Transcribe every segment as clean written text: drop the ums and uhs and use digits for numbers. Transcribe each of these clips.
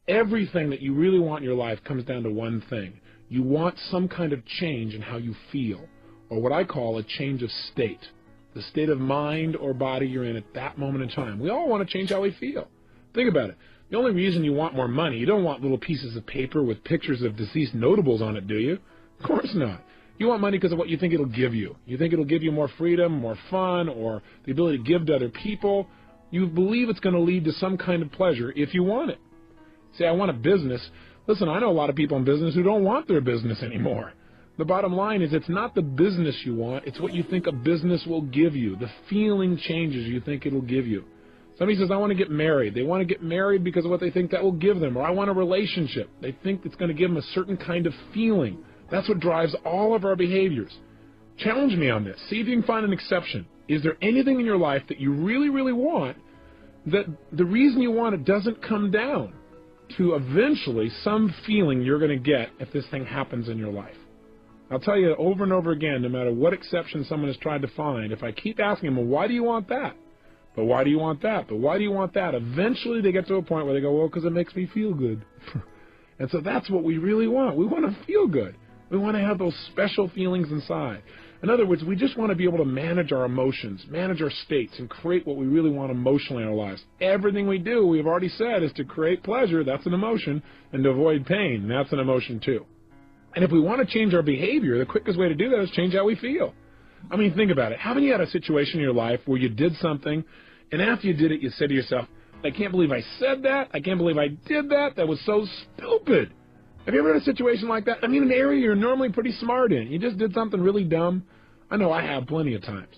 Everything that you really want in your life comes down to one thing. You want some kind of change in how you feel, or what I call a change of state, the state of mind or body you're in at that moment in time. We all want to change how we feel. Think about it. The only reason you want more money, you don't want little pieces of paper with pictures of deceased notables on it, do you? Of course not. You want money because of what you think it'll give you. You think it'll give you more freedom, more fun, or the ability to give to other people. You believe it's going to lead to some kind of pleasure if you want it. Say, I want a business. Listen, I know a lot of people in business who don't want their business anymore. The bottom line is it's not the business you want, it's what you think a business will give you, the feeling changes you think it'll give you. Somebody says, I want to get married. They want to get married because of what they think that will give them. Or I want a relationship. They think it's going to give them a certain kind of feeling. That's what drives all of our behaviors. Challenge me on this. See if you can find an exception. Is there anything in your life that you really, really want that the reason you want it doesn't come down to eventually some feeling you're going to get if this thing happens in your life? I'll tell you over and over again, no matter what exception someone has tried to find, if I keep asking them, well, why do you want that? But why do you want that? But why do you want that? Eventually they get to a point where they go, well, because it makes me feel good. And so that's what we really want. We want to feel good. We want to have those special feelings inside. In other words, we just want to be able to manage our emotions, manage our states, and create what we really want emotionally in our lives. Everything we do, we've already said, is to create pleasure. That's an emotion. And to avoid pain. That's an emotion too. And if we want to change our behavior, the quickest way to do that is change how we feel. I mean, think about it. Haven't you had a situation in your life where you did something, and after you did it, you said to yourself, I can't believe I said that. I can't believe I did that. That was so stupid. Have you ever had a situation like that? I mean, an area you're normally pretty smart in. You just did something really dumb. I know I have plenty of times.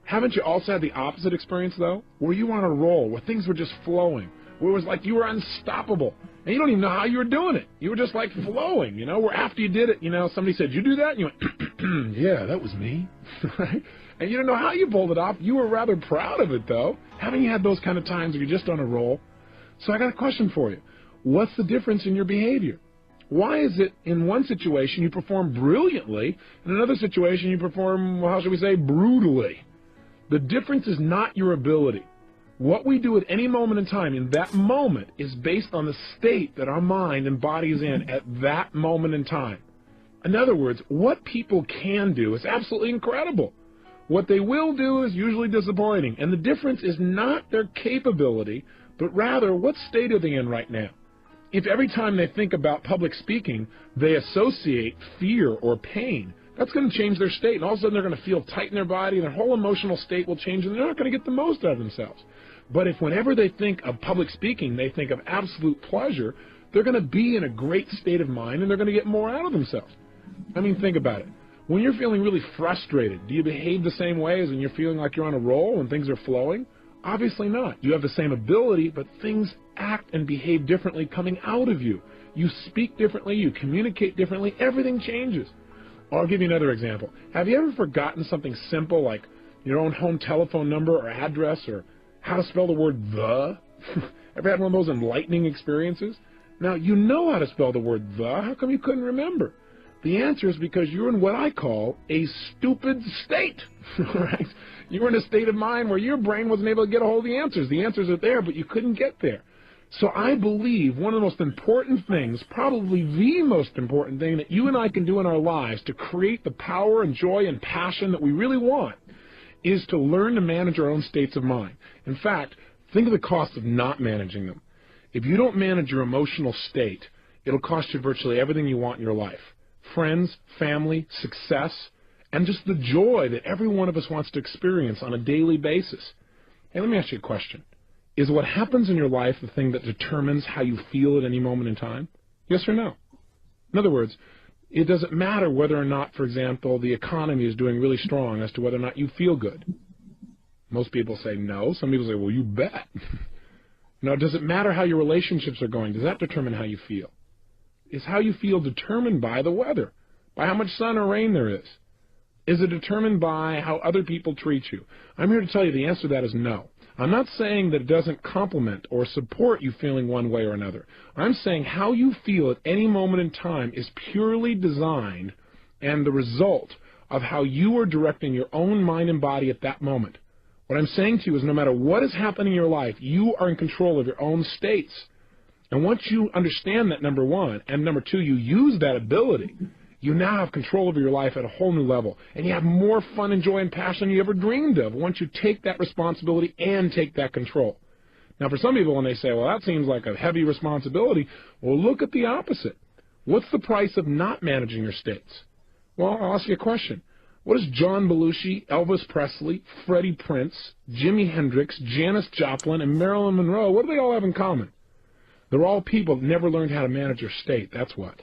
Haven't you also had the opposite experience, though, where you were on a roll, where things were just flowing, where it was like you were unstoppable, and you don't even know how you were doing it. You were just like flowing, where after you did it, somebody said, you do that? And you went, yeah, that was me, right? And you don't know how you pulled it off. You were rather proud of it, though. Haven't you had those kind of times where you're just on a roll? So I got a question for you. What's the difference in your behavior? Why is it in one situation you perform brilliantly, in another situation you perform, how should we say, brutally? The difference is not your ability. What we do at any moment in time, in that moment, is based on the state that our mind and body is in at that moment in time. In other words, what people can do is absolutely incredible. What they will do is usually disappointing. And the difference is not their capability, but rather what state are they in right now. If every time they think about public speaking, they associate fear or pain, that's going to change their state. And all of a sudden they're going to feel tight in their body, and their whole emotional state will change, and they're not going to get the most out of themselves. But if whenever they think of public speaking, they think of absolute pleasure, they're going to be in a great state of mind, and they're going to get more out of themselves. I mean, think about it. When you're feeling really frustrated, do you behave the same way as when you're feeling like you're on a roll and things are flowing? Obviously not. You have the same ability, but things act and behave differently coming out of you. You speak differently, you communicate differently, everything changes. I'll give you another example. Have you ever forgotten something simple like your own home telephone number or address, or how to spell the word the? Ever had one of those enlightening experiences? Now, you know how to spell the word the. How come you couldn't remember? The answer is because you're in what I call a stupid state, right? You were in a state of mind where your brain wasn't able to get a hold of the answers. The answers are there, but you couldn't get there. So I believe one of the most important things, probably the most important thing that you and I can do in our lives to create the power and joy and passion that we really want is to learn to manage our own states of mind. In fact, think of the cost of not managing them. If you don't manage your emotional state, it'll cost you virtually everything you want in your life. Friends, family, success, and just the joy that every one of us wants to experience on a daily basis. Hey, let me ask you a question. Is what happens in your life the thing that determines how you feel at any moment in time? Yes or no? In other words, it doesn't matter whether or not, for example, the economy is doing really strong as to whether or not you feel good. Most people say no. Some people say, well, you bet. Now, does it matter how your relationships are going? Does that determine how you feel? Is how you feel determined by the weather, by how much sun or rain there is? Is it determined by how other people treat you? I'm here to tell you the answer to that is no. I'm not saying that it doesn't complement or support you feeling one way or another. I'm saying how you feel at any moment in time is purely designed and the result of how you are directing your own mind and body at that moment. What I'm saying to you is no matter what is happening in your life, you are in control of your own states. And once you understand that, number one, and number two, you use that ability, you now have control over your life at a whole new level. And you have more fun and joy and passion than you ever dreamed of once you take that responsibility and take that control. Now, for some people, when they say, well, that seems like a heavy responsibility, well, look at the opposite. What's the price of not managing your states? Well, I'll ask you a question. What does John Belushi, Elvis Presley, Freddie Prince, Jimi Hendrix, Janis Joplin, and Marilyn Monroe, what do they all have in common? They're all people that never learned how to manage their state, that's what.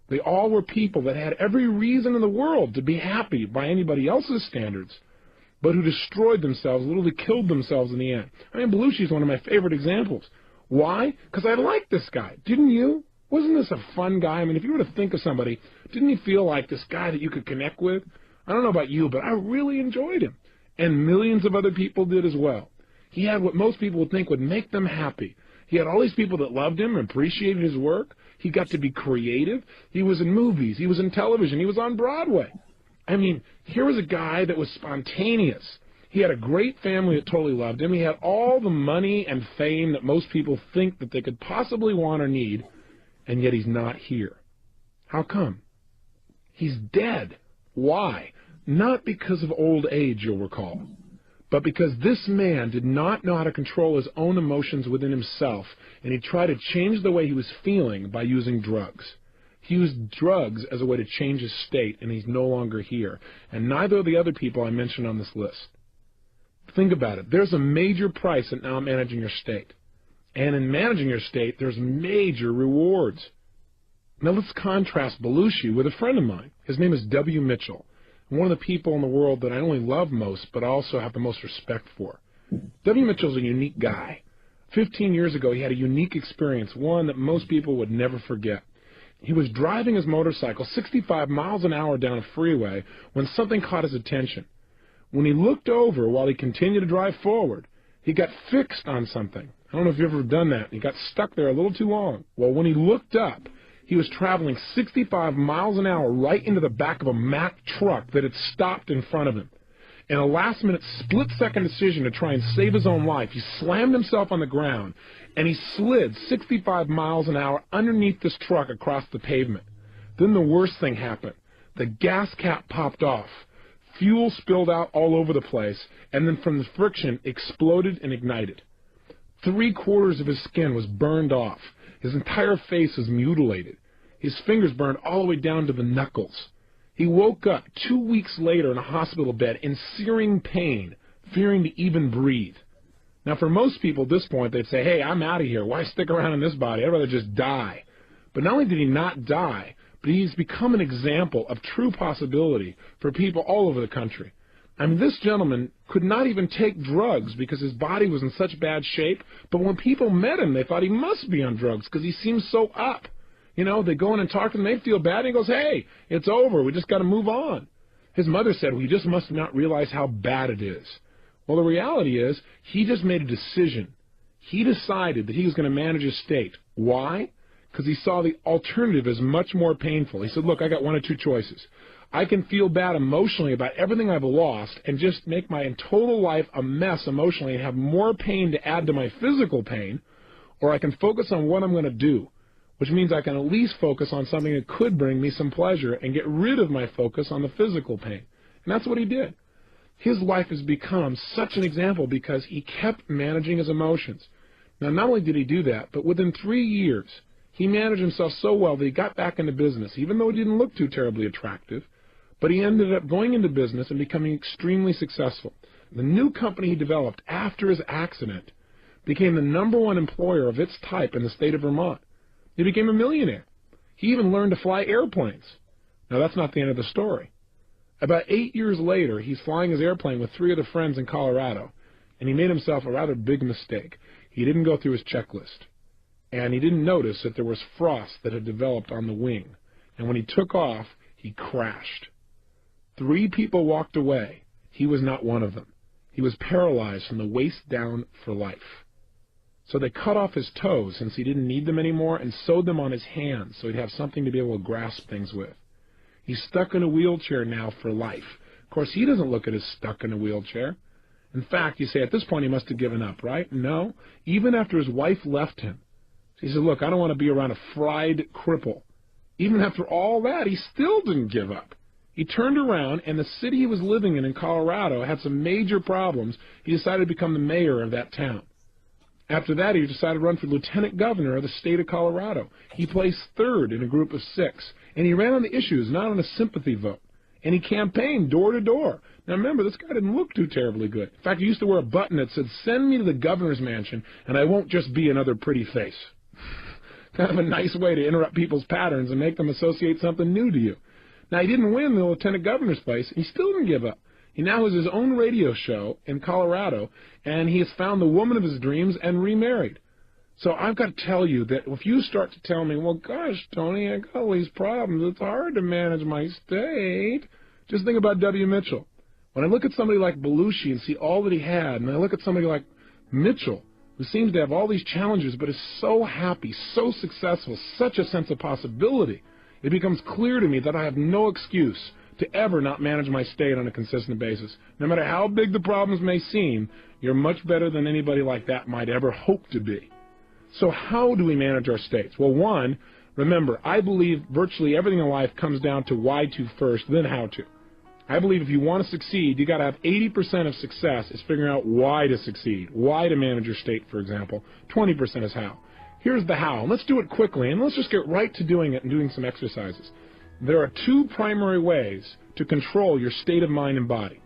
They all were people that had every reason in the world to be happy by anybody else's standards, but who destroyed themselves, literally killed themselves in the end. I mean, Belushi's one of my favorite examples. Why? Because I liked this guy. Didn't you? Wasn't this a fun guy? I mean, if you were to think of somebody, didn't he feel like this guy that you could connect with? I don't know about you, but I really enjoyed him. And millions of other people did as well. He had what most people would think would make them happy. He had all these people that loved him and appreciated his work. He got to be creative. He was in movies. He was in television. He was on Broadway. I mean, here was a guy that was spontaneous. He had a great family that totally loved him. He had all the money and fame that most people think that they could possibly want or need, and yet he's not here. How come? He's dead. Why? Not because of old age, you'll recall, but because this man did not know how to control his own emotions within himself, and he tried to change the way he was feeling by using drugs. He used drugs as a way to change his state, and he's no longer here. And neither of the other people I mentioned on this list. Think about it. There's a major price in not managing your state. And in managing your state, there's major rewards. Now let's contrast Belushi with a friend of mine. His name is W. Mitchell. One of the people in the world that I only love most, but also have the most respect for. W. Mitchell's a unique guy. 15 years ago, he had a unique experience, one that most people would never forget. He was driving his motorcycle 65 miles an hour down a freeway when something caught his attention. When he looked over while he continued to drive forward, he got fixed on something. I don't know if you've ever done that. He got stuck there a little too long. Well, when he looked up, he was traveling 65 miles an hour right into the back of a Mack truck that had stopped in front of him. In a last-minute, split-second decision to try and save his own life, he slammed himself on the ground, and he slid 65 miles an hour underneath this truck across the pavement. Then the worst thing happened. The gas cap popped off. Fuel spilled out all over the place, and then from the friction, exploded and ignited. 3/4 of his skin was burned off. His entire face was mutilated. His fingers burned all the way down to the knuckles. He woke up 2 weeks later in a hospital bed in searing pain, fearing to even breathe. Now, for most people at this point, they'd say, hey, I'm out of here. Why stick around in this body? I'd rather just die. But not only did he not die, but he's become an example of true possibility for people all over the country. I mean, this gentleman could not even take drugs because his body was in such bad shape, but when people met him, they thought he must be on drugs because he seemed so up. You know, they go in and talk to him, they feel bad, and he goes, hey, it's over, we just got to move on. His mother said, well, you just must not realize how bad it is. Well, the reality is, he just made a decision. He decided that he was going to manage his state. Why? Because he saw the alternative as much more painful. He said, look, I got one of two choices. I can feel bad emotionally about everything I've lost and just make my total life a mess emotionally and have more pain to add to my physical pain, or I can focus on what I'm going to do, which means I can at least focus on something that could bring me some pleasure and get rid of my focus on the physical pain. And that's what he did. His life has become such an example because he kept managing his emotions. Now, not only did he do that, but within 3 years, he managed himself so well that he got back into business, even though he didn't look too terribly attractive. But he ended up going into business and becoming extremely successful. The new company he developed after his accident became the #1 employer of its type in the state of Vermont. He became a millionaire. He even learned to fly airplanes. Now, that's not the end of the story. About 8 years later, he's flying his airplane with 3 other friends in Colorado, and he made himself a rather big mistake. He didn't go through his checklist, and he didn't notice that there was frost that had developed on the wing. And when he took off, he crashed. 3 people walked away. He was not one of them. He was paralyzed from the waist down for life. So they cut off his toes since he didn't need them anymore and sewed them on his hands so he'd have something to be able to grasp things with. He's stuck in a wheelchair now for life. Of course, he doesn't look at as stuck in a wheelchair. In fact, you say at this point he must have given up, right? No. Even after his wife left him, So he said, look, I don't want to be around a fried cripple. Even after all that, he still didn't give up. He turned around, and the city he was living in Colorado had some major problems. He decided to become the mayor of that town. After that, he decided to run for lieutenant governor of the state of Colorado. He placed third in a group of 6, and he ran on the issues, not on a sympathy vote. And he campaigned door to door. Now remember, this guy didn't look too terribly good. In fact, he used to wear a button that said, "Send me to the governor's mansion, and I won't just be another pretty face." Kind of a nice way to interrupt people's patterns and make them associate something new to you. Now, he didn't win the lieutenant governor's place. He still didn't give up. He now has his own radio show in Colorado, and he has found the woman of his dreams and remarried. So I've got to tell you that if you start to tell me, well, gosh, Tony, I got all these problems. It's hard to manage my state. Just think about W. Mitchell. When I look at somebody like Belushi and see all that he had, and I look at somebody like Mitchell, who seems to have all these challenges but is so happy, so successful, such a sense of possibility, it becomes clear to me that I have no excuse to ever not manage my state on a consistent basis. No matter how big the problems may seem, you're much better than anybody like that might ever hope to be. So how do we manage our states? Well, one, remember, I believe virtually everything in life comes down to why to first, then how to. I believe if you want to succeed, you got to have 80% of success is figuring out why to succeed, why to manage your state, for example. 20% is how. Here's the how. And let's do it quickly, and let's just get right to doing it and doing some exercises. There are 2 primary ways to control your state of mind and body.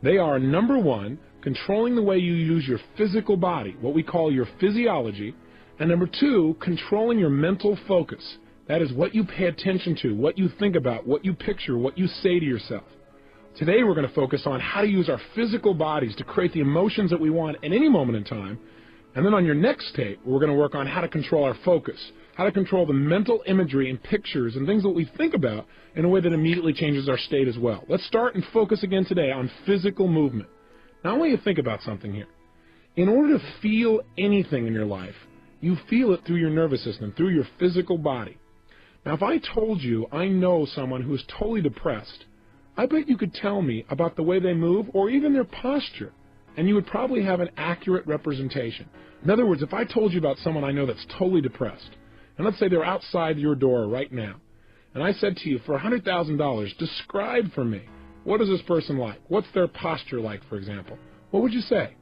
They are, number 1, controlling the way you use your physical body, what we call your physiology, and number 2, controlling your mental focus. That is what you pay attention to, what you think about, what you picture, what you say to yourself. Today we're going to focus on how to use our physical bodies to create the emotions that we want at any moment in time. And then on your next tape, we're going to work on how to control our focus, how to control the mental imagery and pictures and things that we think about in a way that immediately changes our state as well. Let's start and focus again today on physical movement. Now I want you to think about something here. In order to feel anything in your life, you feel it through your nervous system, through your physical body. Now if I told you I know someone who is totally depressed, I bet you could tell me about the way they move or even their posture, and you would probably have an accurate representation. In other words, if I told you about someone I know that's totally depressed, and let's say they're outside your door right now, and I said to you, for $100,000, describe for me, what is this person like? What's their posture like, for example? What would you say?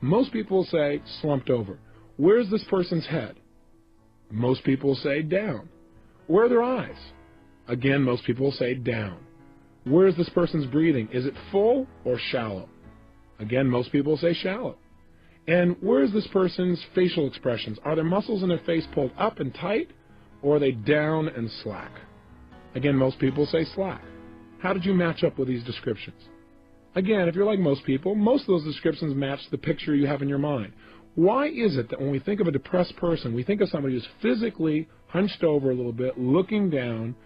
Most people will say, slumped over. Where's this person's head? Most people will say, down. Where are their eyes? Again, most people will say, down. Where is this person's breathing? Is it full or shallow? Again, most people will say shallow. And where is this person's facial expressions? Are their muscles in their face pulled up and tight, or are they down and slack? Again, most people say slack. How did you match up with these descriptions? Again, if you're like most people, most of those descriptions match the picture you have in your mind. Why is it that when we think of a depressed person, we think of somebody who's physically hunched over a little bit, looking down,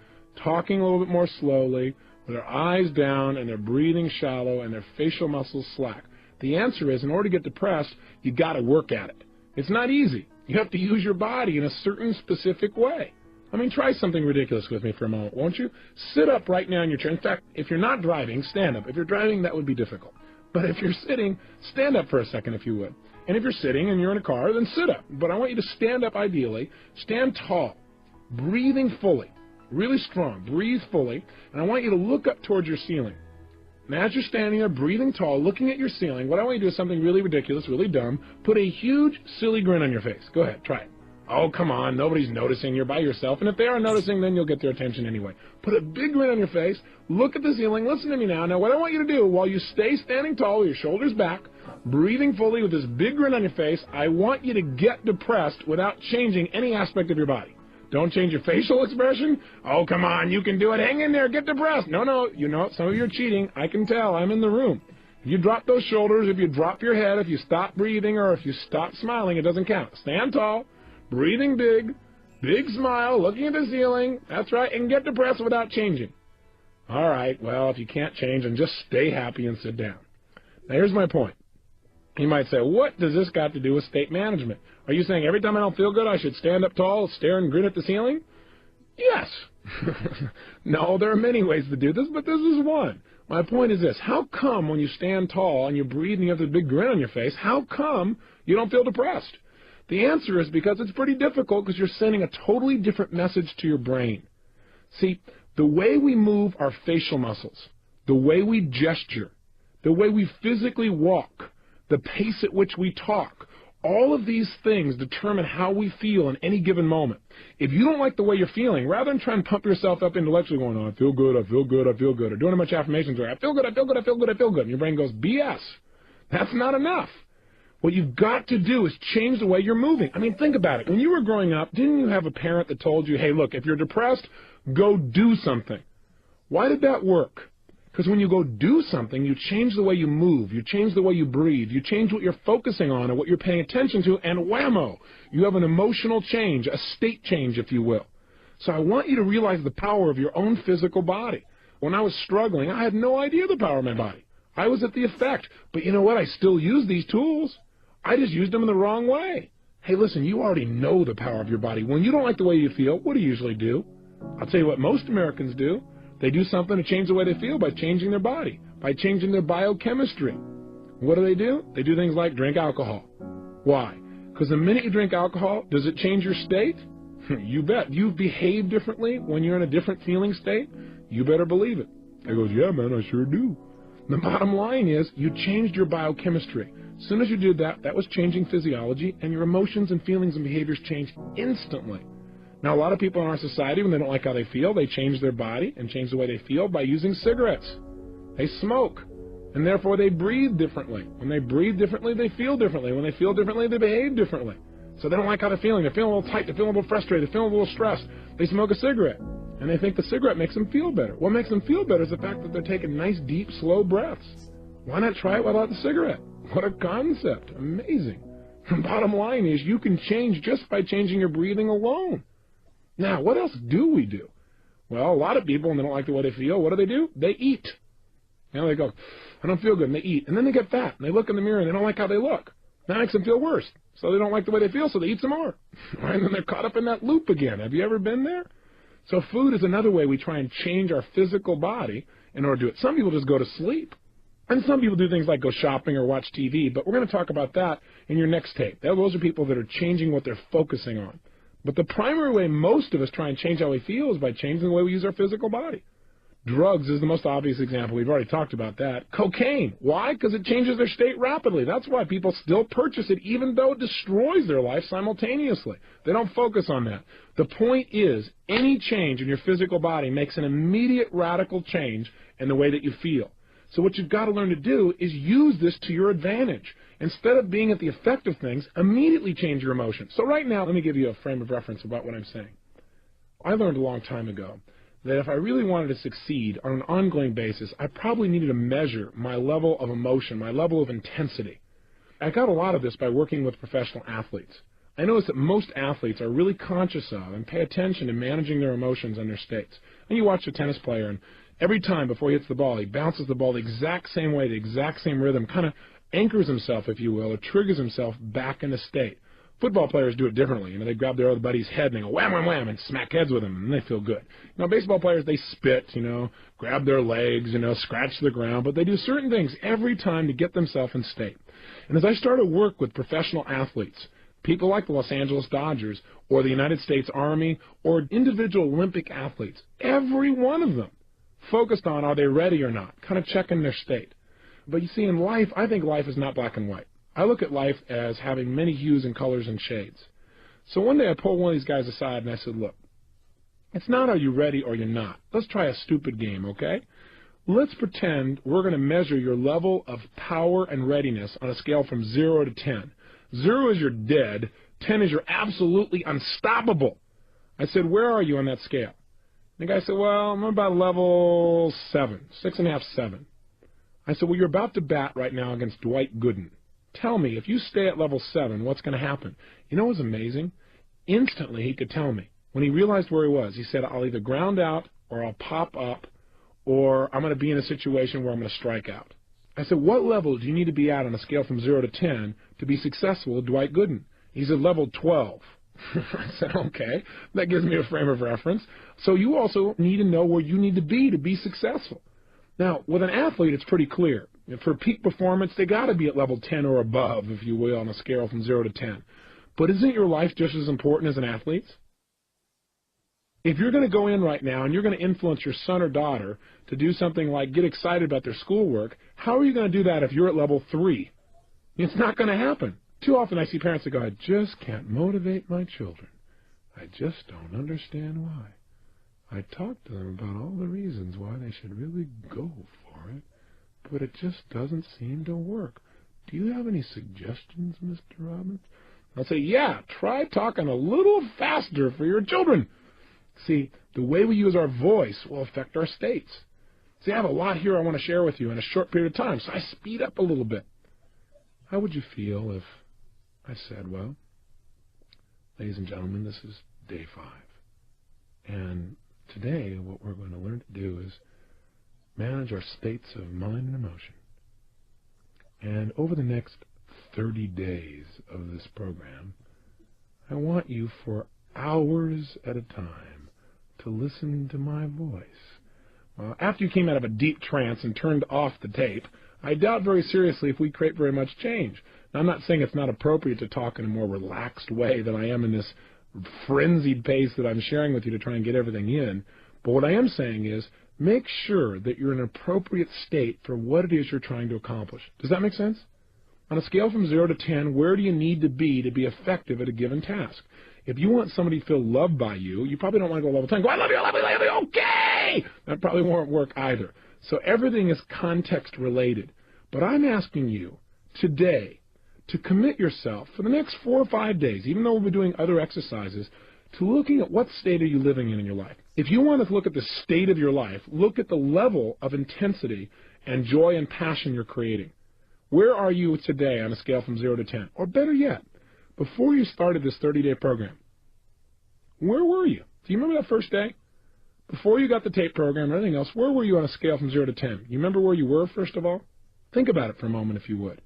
talking a little bit more slowly, with their eyes down and their breathing shallow and their facial muscles slack? The answer is, in order to get depressed, you got to work at it. It's not easy. You have to use your body in a certain specific way. I mean, try something ridiculous with me for a moment, won't you? Sit up right now in your chair. In fact, if you're not driving, stand up. If you're driving, that would be difficult. But if you're sitting, stand up for a second if you would. And if you're sitting and you're in a car, then sit up. But I want you to stand up ideally. Stand tall, breathing fully, really strong. Breathe fully. And I want you to look up towards your ceiling. Now, as you're standing there, breathing tall, looking at your ceiling, what I want you to do is something really ridiculous, really dumb. Put a huge, silly grin on your face. Go ahead, try it. Oh, come on, nobody's noticing. You're by yourself. And if they are noticing, then you'll get their attention anyway. Put a big grin on your face. Look at the ceiling. Listen to me now. Now, what I want you to do, while you stay standing tall with your shoulders back, breathing fully with this big grin on your face, I want you to get depressed without changing any aspect of your body. Don't change your facial expression. Oh, come on, you can do it. Hang in there. Get depressed. No, you know, some of you are cheating. I can tell. I'm in the room. If you drop those shoulders, if you drop your head, if you stop breathing, or if you stop smiling, it doesn't count. Stand tall, breathing big smile, looking at the ceiling. That's right, and get depressed without changing. All right, well, if you can't change, then just stay happy and sit down. Now, here's my point. You might say, what does this got to do with state management? Are you saying every time I don't feel good, I should stand up tall, stare and grin at the ceiling? Yes. No, there are many ways to do this, but this is one. My point is this. How come when you stand tall and you're breathing, you have this big grin on your face, how come you don't feel depressed? The answer is because it's pretty difficult because you're sending a totally different message to your brain. See, the way we move our facial muscles, the way we gesture, the way we physically walk, the pace at which we talk, all of these things determine how we feel in any given moment. If you don't like the way you're feeling, rather than trying to pump yourself up intellectually going, oh, I feel good, I feel good, I feel good, or doing a bunch of affirmations where I feel good, I feel good, I feel good, I feel good, and your brain goes, BS. That's not enough. What you've got to do is change the way you're moving. I mean, think about it. When you were growing up, didn't you have a parent that told you, hey, look, if you're depressed, go do something? Why did that work? Because when you go do something, you change the way you move, you change the way you breathe, you change what you're focusing on and what you're paying attention to, and whammo, you have an emotional change, a state change, if you will. So I want you to realize the power of your own physical body. When I was struggling, I had no idea the power of my body. I was at the effect. But you know what? I still use these tools. I just used them in the wrong way. Hey, listen, you already know the power of your body. When you don't like the way you feel, what do you usually do? I'll tell you what most Americans do. They do something to change the way they feel by changing their body, by changing their biochemistry. What do? They do things like drink alcohol. Why? Because the minute you drink alcohol, does it change your state? You bet. You behave differently when you're in a different feeling state? You better believe it. He goes, yeah, man, I sure do. The bottom line is you changed your biochemistry. As soon as you did that, that was changing physiology, and your emotions and feelings and behaviors changed instantly. Now, a lot of people in our society, when they don't like how they feel, they change their body and change the way they feel by using cigarettes. They smoke, and therefore they breathe differently. When they breathe differently, they feel differently. When they feel differently, they behave differently. So they don't like how they're feeling. They're feeling a little tight. They're feeling a little frustrated. They're feeling a little stressed. They smoke a cigarette, and they think the cigarette makes them feel better. What makes them feel better is the fact that they're taking nice, deep, slow breaths. Why not try it without the cigarette? What a concept. Amazing. The bottom line is you can change just by changing your breathing alone. Now, what else do we do? Well, a lot of people, when they don't like the way they feel, what do? They eat. You know, they go, I don't feel good, and they eat. And then they get fat, and they look in the mirror, and they don't like how they look. That makes them feel worse. So they don't like the way they feel, so they eat some more. Right? And then they're caught up in that loop again. Have you ever been there? So food is another way we try and change our physical body in order to do it. Some people just go to sleep. And some people do things like go shopping or watch TV, but we're going to talk about that in your next tape. Those are people that are changing what they're focusing on. But the primary way most of us try and change how we feel is by changing the way we use our physical body. Drugs is the most obvious example. We've already talked about that. Cocaine. Why? Because it changes their state rapidly. That's why people still purchase it, even though it destroys their life simultaneously. They don't focus on that. The point is, any change in your physical body makes an immediate radical change in the way that you feel. So what you've got to learn to do is use this to your advantage. Instead of being at the effect of things, immediately change your emotions. So right now, let me give you a frame of reference about what I'm saying. I learned a long time ago that if I really wanted to succeed on an ongoing basis, I probably needed to measure my level of emotion, my level of intensity. I got a lot of this by working with professional athletes. I noticed that most athletes are really conscious of and pay attention to managing their emotions and their states. And you watch a tennis player, and every time before he hits the ball, he bounces the ball the exact same way, the exact same rhythm, kind of anchors himself, if you will, or triggers himself back in a state. Football players do it differently. You know, they grab their other buddy's head and they go wham, wham, wham, and smack heads with him, and they feel good. You know, baseball players, they spit, you know, grab their legs, you know, scratch the ground, but they do certain things every time to get themselves in state. And as I started to work with professional athletes, people like the Los Angeles Dodgers or the United States Army or individual Olympic athletes, every one of them focused on are they ready or not, kind of checking their state. But you see, in life, I think life is not black and white. I look at life as having many hues and colors and shades. So one day I pulled one of these guys aside and I said, look, it's not are you ready or you're not. Let's try a stupid game, okay? Let's pretend we're going to measure your level of power and readiness on a scale from 0 to 10. 0 is you're dead. 10 is you're absolutely unstoppable. I said, where are you on that scale? And the guy said, well, I'm about level 7, 6.5, 7. I said, well, you're about to bat right now against Dwight Gooden. Tell me, if you stay at level 7, what's going to happen? You know what was amazing? Instantly, he could tell me. When he realized where he was, he said, I'll either ground out or I'll pop up or I'm going to be in a situation where I'm going to strike out. I said, what level do you need to be at on a scale from 0 to 10 to be successful with Dwight Gooden? He said, level 12. I said, okay, that gives me a frame of reference. So you also need to know where you need to be successful. Now, with an athlete, it's pretty clear. For peak performance, they got to be at level 10 or above, if you will, on a scale from 0 to 10. But isn't your life just as important as an athlete's? If you're going to go in right now and you're going to influence your son or daughter to do something like get excited about their schoolwork, how are you going to do that if you're at level 3? It's not going to happen. Too often I see parents that go, I just can't motivate my children. I just don't understand why. I talked to them about all the reasons why they should really go for it, but it just doesn't seem to work. Do you have any suggestions, Mr. Robbins? I'll say, yeah, try talking a little faster for your children. See, the way we use our voice will affect our states. See, I have a lot here I want to share with you in a short period of time, so I speed up a little bit. How would you feel if I said, well, ladies and gentlemen, this is day 5. And today what we're going to learn to do is manage our states of mind and emotion. And over the next 30 days of this program, I want you for hours at a time to listen to my voice. Well, after you came out of a deep trance and turned off the tape, I doubt very seriously if we create very much change. Now, I'm not saying it's not appropriate to talk in a more relaxed way than I am in this frenzied pace that I'm sharing with you to try and get everything in. But what I am saying is make sure that you're in an appropriate state for what it is you're trying to accomplish. Does that make sense? On a scale from 0 to 10, where do you need to be effective at a given task? If you want somebody to feel loved by you, you probably don't want to go level 10. Go, I love you, I love you, I love you, okay! That probably won't work either. So everything is context related. But I'm asking you today to commit yourself for the next 4 or 5 days, even though we'll be doing other exercises, to looking at what state are you living in your life. If you want to look at the state of your life, look at the level of intensity and joy and passion you're creating. Where are you today on a scale from 0 to 10? Or better yet, before you started this 30-day program, where were you? Do you remember that first day? Before you got the tape program and everything else, where were you on a scale from 0 to 10? You remember where you were, first of all? Think about it for a moment, if you would.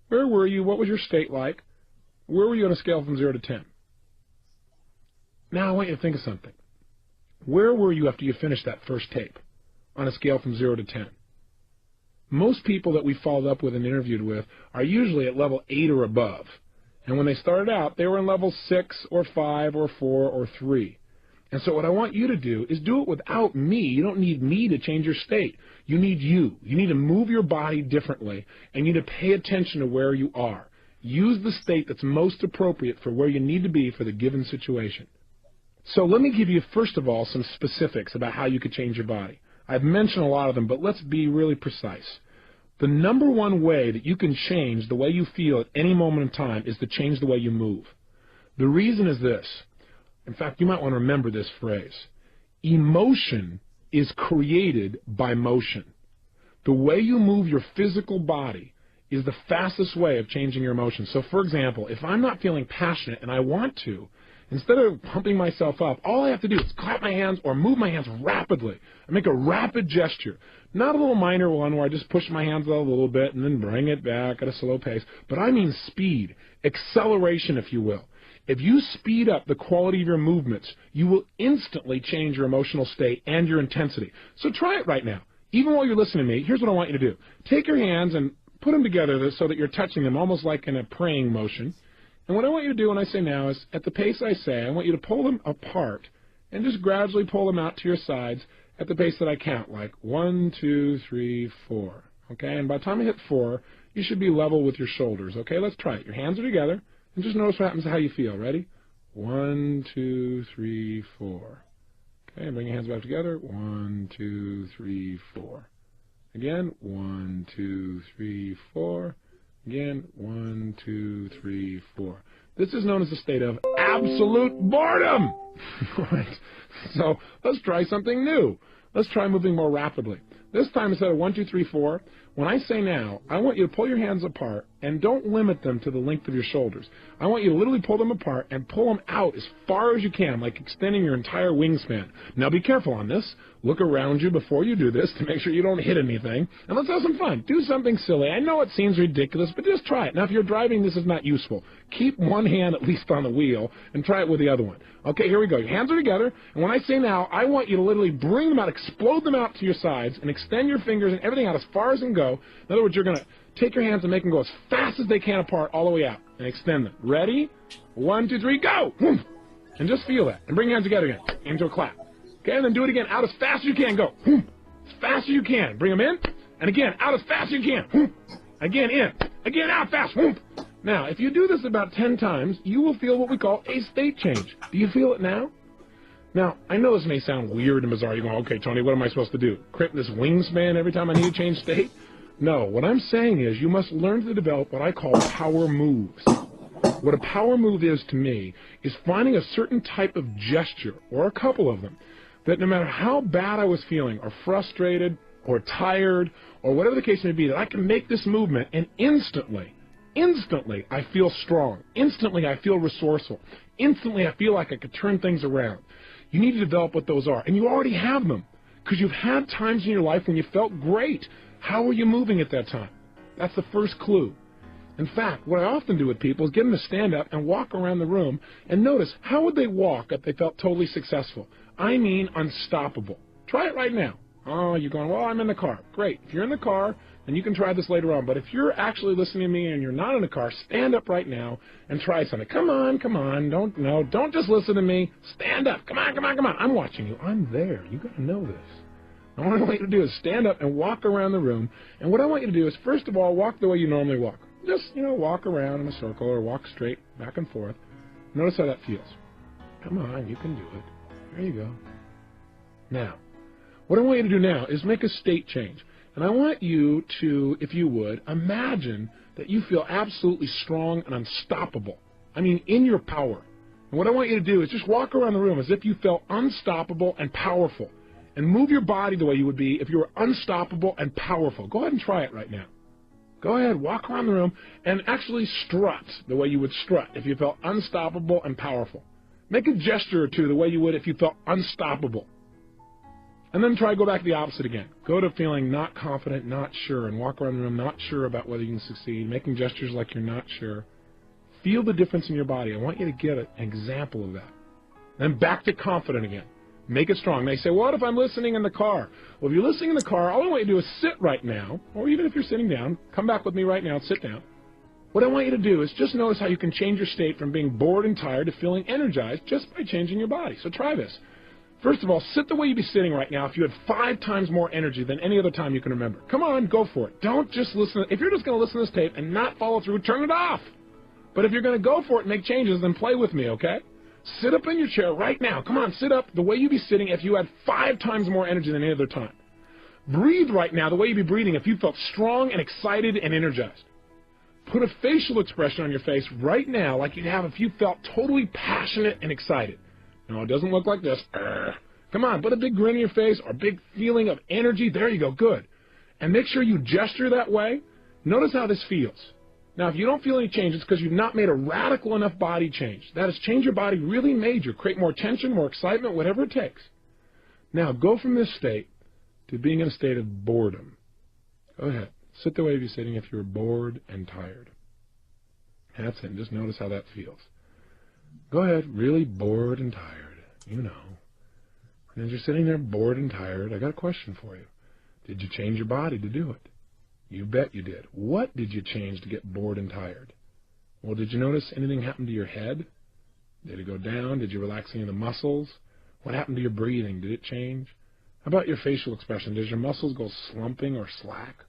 Where were you? What was your state like? Where were you on a scale from 0 to 10? Now I want you to think of something. Where were you after you finished that first tape on a scale from 0 to 10? Most people that we followed up with and interviewed with are usually at level 8 or above. And when they started out, they were in level 6 or 5 or 4 or 3. And so what I want you to do is do it without me. You don't need me to change your state. You need you. You need to move your body differently, and you need to pay attention to where you are. Use the state that's most appropriate for where you need to be for the given situation. So let me give you, first of all, some specifics about how you could change your body. I've mentioned a lot of them, but let's be really precise. The number one way that you can change the way you feel at any moment in time is to change the way you move. The reason is this. In fact, you might want to remember this phrase. Emotion is created by motion. The way you move your physical body is the fastest way of changing your emotions. So, for example, if I'm not feeling passionate and I want to, instead of pumping myself up, all I have to do is clap my hands or move my hands rapidly and make a rapid gesture. Not a little minor one where I just push my hands out a little bit and then bring it back at a slow pace, but I mean speed, acceleration, if you will. If you speed up the quality of your movements, you will instantly change your emotional state and your intensity. So try it right now. Even while you're listening to me, here's what I want you to do. Take your hands and put them together so that you're touching them almost like in a praying motion. And what I want you to do when I say now is, at the pace I say, I want you to pull them apart and just gradually pull them out to your sides at the pace that I count, like 1, 2, 3, 4. Okay? And by the time I hit 4, you should be level with your shoulders. Okay? Let's try it. Your hands are together. And just notice what happens to how you feel. Ready? 1, 2, 3, 4. Okay, bring your hands back together. 1, 2, 3, 4. Again, 1, 2, 3, 4. Again, 1, 2, 3, 4. This is known as a state of absolute boredom. Right. So let's try something new. Let's try moving more rapidly. This time, instead of 1, 2, 3, 4, when I say now, I want you to pull your hands apart and don't limit them to the length of your shoulders. I want you to literally pull them apart and pull them out as far as you can, like extending your entire wingspan. Now be careful on this. Look around you before you do this to make sure you don't hit anything. And let's have some fun. Do something silly. I know it seems ridiculous, but just try it. Now if you're driving, this is not useful. Keep one hand at least on the wheel and try it with the other one. Okay, here we go. Your hands are together, and when I say now, I want you to literally bring them out, explode them out to your sides, and extend your fingers and everything out as far as you can go. In other words, you're going to take your hands and make them go as fast as they can apart all the way out and extend them. Ready? 1, 2, 3, go! And just feel that. And bring your hands together again into a clap. Okay, and then do it again. Out as fast as you can. Go. As fast as you can. Bring them in. And again, out as fast as you can. Again, in. Again, out fast. Now, if you do this about 10 times, you will feel what we call a state change. Do you feel it now? Now, I know this may sound weird and bizarre. You're going, okay, Tony, what am I supposed to do? Create this wingspan every time I need to change state? No, what I'm saying is you must learn to develop what I call power moves. What a power move is to me is finding a certain type of gesture, or a couple of them, that no matter how bad I was feeling, or frustrated, or tired, or whatever the case may be, that I can make this movement and instantly I feel strong. Instantly I feel resourceful. Instantly I feel like I could turn things around. You need to develop what those are, and you already have them, because you've had times in your life when you felt great. How were you moving at that time? That's the first clue. In fact, what I often do with people is get them to stand up and walk around the room and notice how would they walk if they felt totally successful. I mean unstoppable. Try it right now. Oh, you're going, well, I'm in the car. Great. If you're in the car, then you can try this later on. But if you're actually listening to me and you're not in the car, stand up right now and try something. Come on, come on. Don't just listen to me. Stand up. Come on, come on, come on. I'm watching you. I'm there. You got to know this. And what I want you to do is stand up and walk around the room. And what I want you to do is, first of all, walk the way you normally walk. Just, walk around in a circle or walk straight back and forth. Notice how that feels. Come on, you can do it. There you go. Now, what I want you to do now is make a state change. And I want you to, if you would, imagine that you feel absolutely strong and unstoppable. I mean, in your power. And what I want you to do is just walk around the room as if you felt unstoppable and powerful. And move your body the way you would be if you were unstoppable and powerful. Go ahead and try it right now. Go ahead, walk around the room and actually strut the way you would strut if you felt unstoppable and powerful. Make a gesture or two the way you would if you felt unstoppable. And then try to go back to the opposite again. Go to feeling not confident, not sure, and walk around the room not sure about whether you can succeed, making gestures like you're not sure. Feel the difference in your body. I want you to get an example of that. Then back to confident again. Make it strong. They say, what if I'm listening in the car? Well, if you're listening in the car, all I want you to do is sit right now, or even if you're sitting down, come back with me right now and sit down. What I want you to do is just notice how you can change your state from being bored and tired to feeling energized just by changing your body. So try this. First of all, sit the way you'd be sitting right now if you had 5 times more energy than any other time you can remember. Come on, go for it. Don't just listen. If you're just going to listen to this tape and not follow through, turn it off. But if you're going to go for it and make changes, then play with me, okay? Sit up in your chair right now. Come on, sit up the way you'd be sitting if you had 5 times more energy than any other time. Breathe right now the way you'd be breathing if you felt strong and excited and energized. Put a facial expression on your face right now like you'd have if you felt totally passionate and excited. No, it doesn't look like this. Come on, put a big grin on your face or a big feeling of energy. There you go, good. And make sure you gesture that way. Notice how this feels. Now, if you don't feel any change, it's because you've not made a radical enough body change. That is, change your body really major. Create more tension, more excitement, whatever it takes. Now, go from this state to being in a state of boredom. Go ahead. Sit the way you'd be sitting if you're bored and tired. That's it. And just notice how that feels. Go ahead. Really bored and tired. You know. And as you're sitting there bored and tired, I got a question for you. Did you change your body to do it? You bet you did. What did you change to get bored and tired? Well, did you notice anything happen to your head? Did it go down? Did you relax any of the muscles? What happened to your breathing? Did it change? How about your facial expression? Does your muscles go slumping or slack?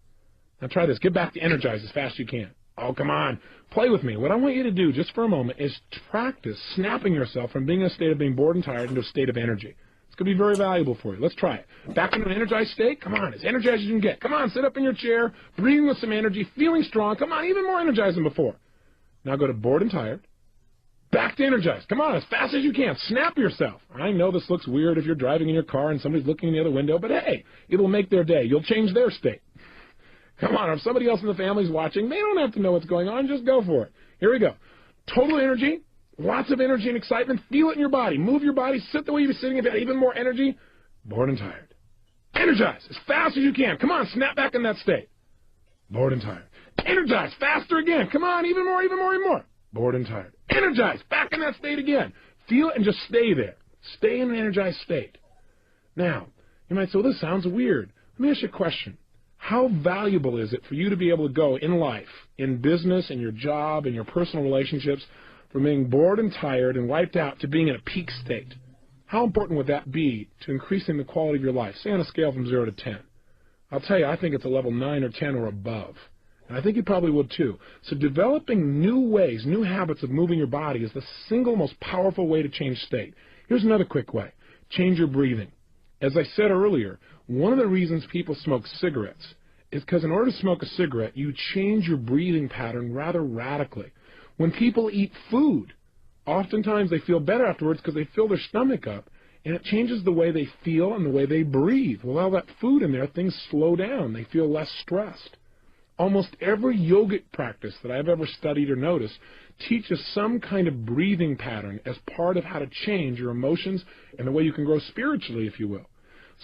Now try this. Get back to energized as fast as you can. Oh, come on. Play with me. What I want you to do just for a moment is practice snapping yourself from being in a state of being bored and tired into a state of energy. Could be very valuable for you. Let's try it. Back into an energized state. Come on, as energized as you can get. Come on, sit up in your chair, breathing with some energy, feeling strong. Come on, even more energized than before. Now go to bored and tired. Back to energized. Come on, as fast as you can. Snap yourself. I know this looks weird if you're driving in your car and somebody's looking in the other window, but hey, it'll make their day. You'll change their state. Come on, if somebody else in the family's watching, they don't have to know what's going on. Just go for it. Here we go. Total energy. Lots of energy and excitement. Feel it in your body. Move your body. Sit the way you've been sitting. If you had even more energy. Bored and tired. Energize as fast as you can. Come on, snap back in that state. Bored and tired. Energize faster again. Come on, even more, even more, even more. Bored and tired. Energize back in that state again. Feel it and just stay there. Stay in an energized state. Now, you might say, well, this sounds weird. Let me ask you a question. How valuable is it for you to be able to go in life, in business, in your job, in your personal relationships, from being bored and tired and wiped out to being in a peak state? How important would that be to increasing the quality of your life, say on a scale from 0 to 10? I'll tell you, I think it's a level 9 or 10 or above. And I think you probably would too. So developing new ways, new habits of moving your body is the single most powerful way to change state. Here's another quick way. Change your breathing. As I said earlier, one of the reasons people smoke cigarettes is because in order to smoke a cigarette, you change your breathing pattern rather radically. When people eat food, oftentimes they feel better afterwards because they fill their stomach up, and it changes the way they feel and the way they breathe. With all that food in there, things slow down. They feel less stressed. Almost every yogic practice that I've ever studied or noticed teaches some kind of breathing pattern as part of how to change your emotions and the way you can grow spiritually, if you will.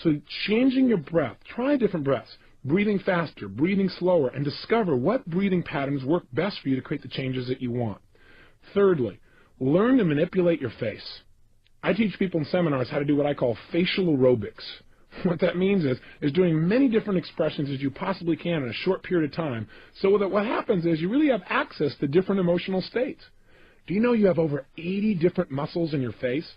So changing your breath, try different breaths, breathing faster, breathing slower, and discover what breathing patterns work best for you to create the changes that you want. Thirdly, learn to manipulate your face. I teach people in seminars how to do what I call facial aerobics. What that means is doing many different expressions as you possibly can in a short period of time, so that what happens is you really have access to different emotional states. Do you know you have over 80 different muscles in your face?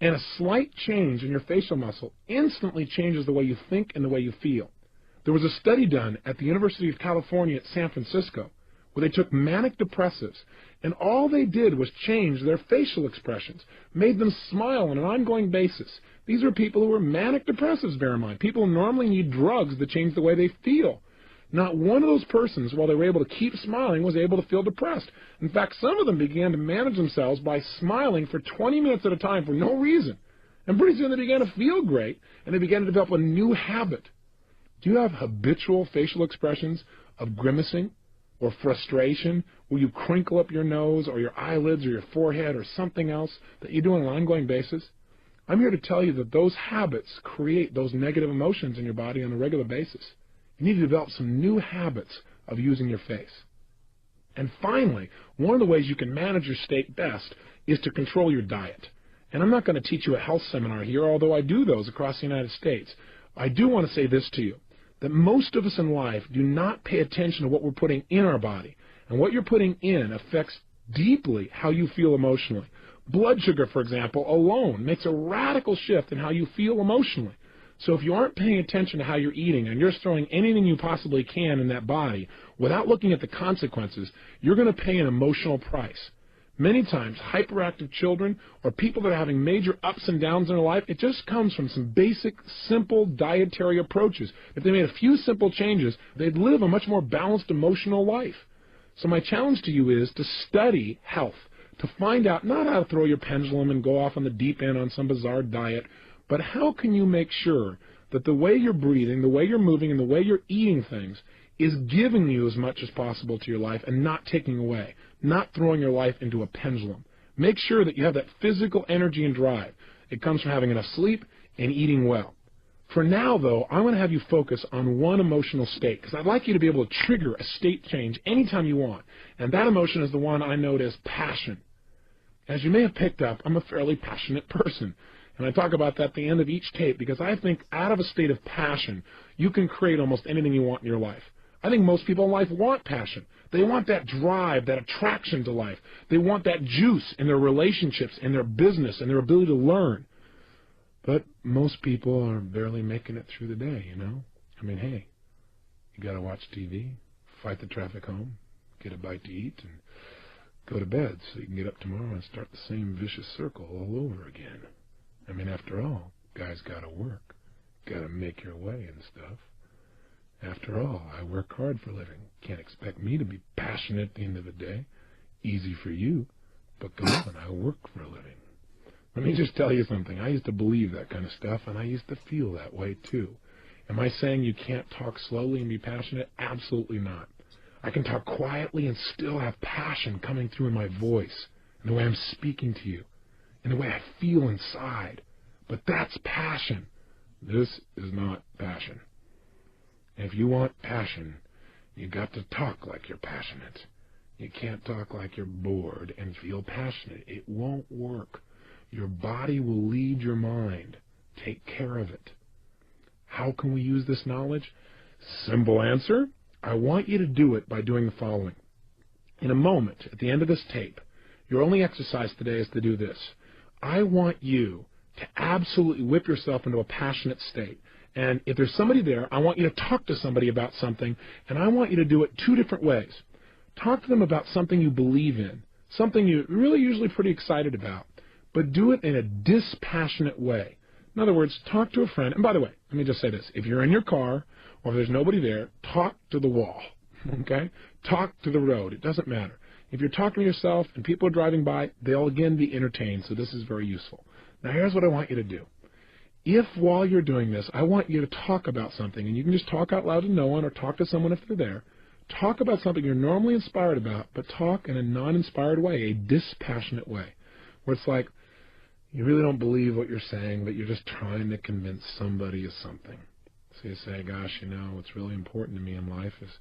And a slight change in your facial muscle instantly changes the way you think and the way you feel. There was a study done at the University of California at San Francisco where they took manic depressives, and all they did was change their facial expressions, made them smile on an ongoing basis. These are people who were manic depressives, bear in mind. People who normally need drugs to change the way they feel. Not one of those persons, while they were able to keep smiling, was able to feel depressed. In fact, some of them began to manage themselves by smiling for 20 minutes at a time for no reason. And pretty soon they began to feel great, and they began to develop a new habit. Do you have habitual facial expressions of grimacing or frustration, where you crinkle up your nose or your eyelids or your forehead or something else that you do on an ongoing basis? I'm here to tell you that those habits create those negative emotions in your body on a regular basis. You need to develop some new habits of using your face. And finally, one of the ways you can manage your state best is to control your diet. And I'm not going to teach you a health seminar here, although I do those across the United States. I do want to say this to you, that most of us in life do not pay attention to what we're putting in our body. And what you're putting in affects deeply how you feel emotionally. Blood sugar, for example, alone makes a radical shift in how you feel emotionally. So if you aren't paying attention to how you're eating and you're throwing anything you possibly can in that body without looking at the consequences, you're going to pay an emotional price. Many times, hyperactive children or people that are having major ups and downs in their life, it just comes from some basic, simple dietary approaches. If they made a few simple changes, they'd live a much more balanced emotional life. So my challenge to you is to study health, to find out not how to throw your pendulum and go off on the deep end on some bizarre diet, but how can you make sure that the way you're breathing, the way you're moving, and the way you're eating things is giving you as much as possible to your life and not taking away, not throwing your life into a pendulum. Make sure that you have that physical energy and drive. It comes from having enough sleep and eating well. For now, though, I want to have you focus on one emotional state, because I'd like you to be able to trigger a state change anytime you want. And that emotion is the one I note as passion. As you may have picked up, I'm a fairly passionate person. And I talk about that at the end of each tape, because I think out of a state of passion, you can create almost anything you want in your life. I think most people in life want passion. They want that drive, that attraction to life. They want that juice in their relationships, in their business, and their ability to learn. But most people are barely making it through the day, you know? I mean, hey, you got to watch TV, fight the traffic home, get a bite to eat, and go to bed so you can get up tomorrow and start the same vicious circle all over again. I mean, after all, guys got to work, got to make your way and stuff. After all, I work hard for a living. Can't expect me to be passionate at the end of the day. Easy for you, but come on, I work for a living. Let me just tell you something. I used to believe that kind of stuff, and I used to feel that way too. Am I saying you can't talk slowly and be passionate? Absolutely not. I can talk quietly and still have passion coming through in my voice, in the way I'm speaking to you, in the way I feel inside. But that's passion. This is not passion. If you want passion, you got to talk like you're passionate. You can't talk like you're bored and feel passionate. It won't work. Your body will lead your mind. Take care of it. How can we use this knowledge? Simple answer. I want you to do it by doing the following. In a moment, at the end of this tape, your only exercise today is to do this. I want you to absolutely whip yourself into a passionate state. And if there's somebody there, I want you to talk to somebody about something, and I want you to do it two different ways. Talk to them about something you believe in, something you're really usually pretty excited about, but do it in a dispassionate way. In other words, talk to a friend. And by the way, let me just say this. If you're in your car or if there's nobody there, talk to the wall, okay? Talk to the road. It doesn't matter. If you're talking to yourself and people are driving by, they'll again be entertained, so this is very useful. Now, here's what I want you to do. If while you're doing this, I want you to talk about something, and you can just talk out loud to no one or talk to someone if they're there, talk about something you're normally inspired about, but talk in a non-inspired way, a dispassionate way, where it's like you really don't believe what you're saying, but you're just trying to convince somebody of something. So you say, gosh, you know, what's really important to me in life is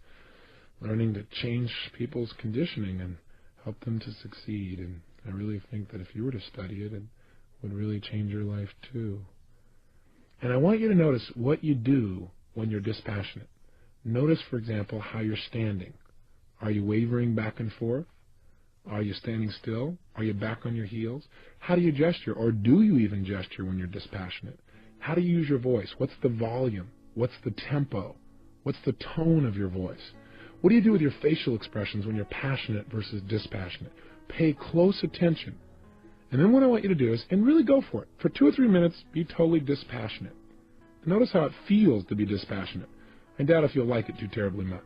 learning to change people's conditioning and help them to succeed. And I really think that if you were to study it, it would really change your life too. And I want you to notice what you do when you're dispassionate. Notice, for example, how you're standing. Are you wavering back and forth? Are you standing still? Are you back on your heels? How do you gesture, or do you even gesture when you're dispassionate? How do you use your voice? What's the volume? What's the tempo? What's the tone of your voice? What do you do with your facial expressions when you're passionate versus dispassionate? Pay close attention. And then what I want you to do is, and really go for it. For 2 or 3 minutes, be totally dispassionate. And notice how it feels to be dispassionate. I doubt if you'll like it too terribly much.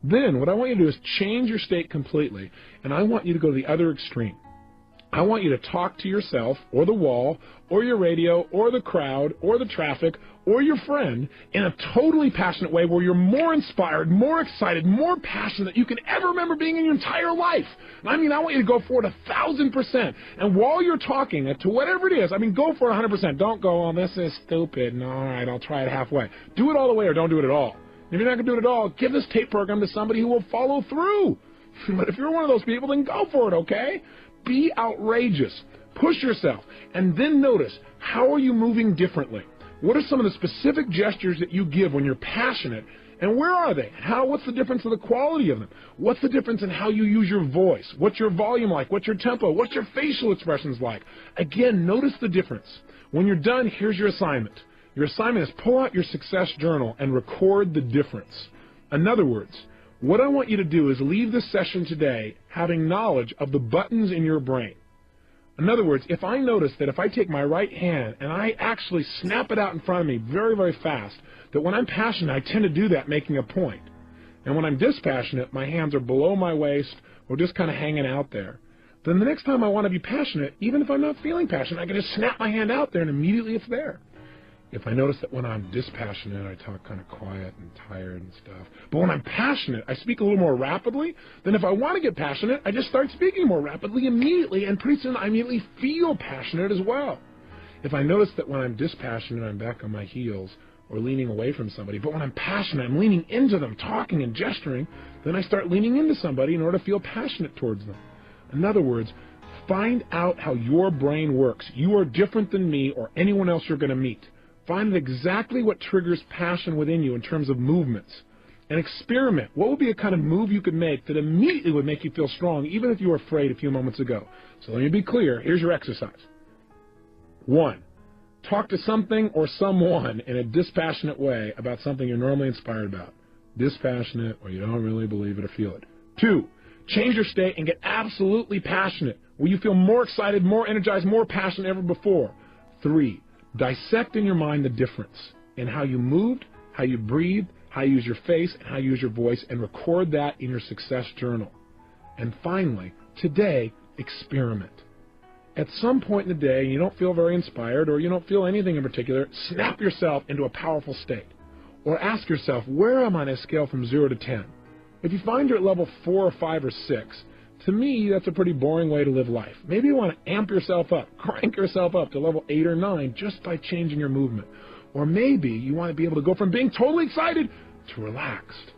Then what I want you to do is change your state completely, and I want you to go to the other extreme. I want you to talk to yourself, or the wall, or your radio, or the crowd, or the traffic, or your friend in a totally passionate way where you're more inspired, more excited, more passionate than you can ever remember being in your entire life. I mean, I want you to go for it 1,000%. And while you're talking to whatever it is, I mean, go for it 100%. Don't go, oh, this is stupid. No, all right, I'll try it halfway. Do it all the way or don't do it at all. If you're not going to do it at all, give this tape program to somebody who will follow through. But if you're one of those people, then go for it, okay? Be outrageous. Push yourself. And then notice, how are you moving differently? What are some of the specific gestures that you give when you're passionate? And where are they? What's the difference in the quality of them? What's the difference in how you use your voice? What's your volume like? What's your tempo? What's your facial expressions like? Again, notice the difference. When you're done, here's your assignment. Your assignment is pull out your success journal and record the difference. In other words, what I want you to do is leave this session today having knowledge of the buttons in your brain. In other words, if I notice that if I take my right hand and I actually snap it out in front of me very, very fast, that when I'm passionate, I tend to do that making a point. And when I'm dispassionate, my hands are below my waist or just kind of hanging out there. Then the next time I want to be passionate, even if I'm not feeling passionate, I can just snap my hand out there and immediately it's there. If I notice that when I'm dispassionate, I talk kind of quiet and tired and stuff. But when I'm passionate, I speak a little more rapidly. Then if I want to get passionate, I just start speaking more rapidly immediately, and pretty soon I immediately feel passionate as well. If I notice that when I'm dispassionate, I'm back on my heels or leaning away from somebody, but when I'm passionate, I'm leaning into them, talking and gesturing, then I start leaning into somebody in order to feel passionate towards them. In other words, find out how your brain works. You are different than me or anyone else you're going to meet. Find out exactly what triggers passion within you in terms of movements. And experiment. What would be a kind of move you could make that immediately would make you feel strong, even if you were afraid a few moments ago? So let me be clear. Here's your exercise. 1. Talk to something or someone in a dispassionate way about something you're normally inspired about. Dispassionate, or you don't really believe it or feel it. 2. Change your state and get absolutely passionate, where you feel more excited, more energized, more passionate than ever before. 3. Dissect in your mind the difference in how you moved, how you breathed, how you use your face, and how you use your voice, and record that in your success journal. And finally, today, experiment. At some point in the day, you don't feel very inspired, or you don't feel anything in particular, snap yourself into a powerful state. Or ask yourself, where am I on a scale from 0 to 10? If you find you're at level 4 or 5 or 6, to me, that's a pretty boring way to live life. Maybe you want to amp yourself up, crank yourself up to level 8 or 9 just by changing your movement. Or maybe you want to be able to go from being totally excited to relaxed.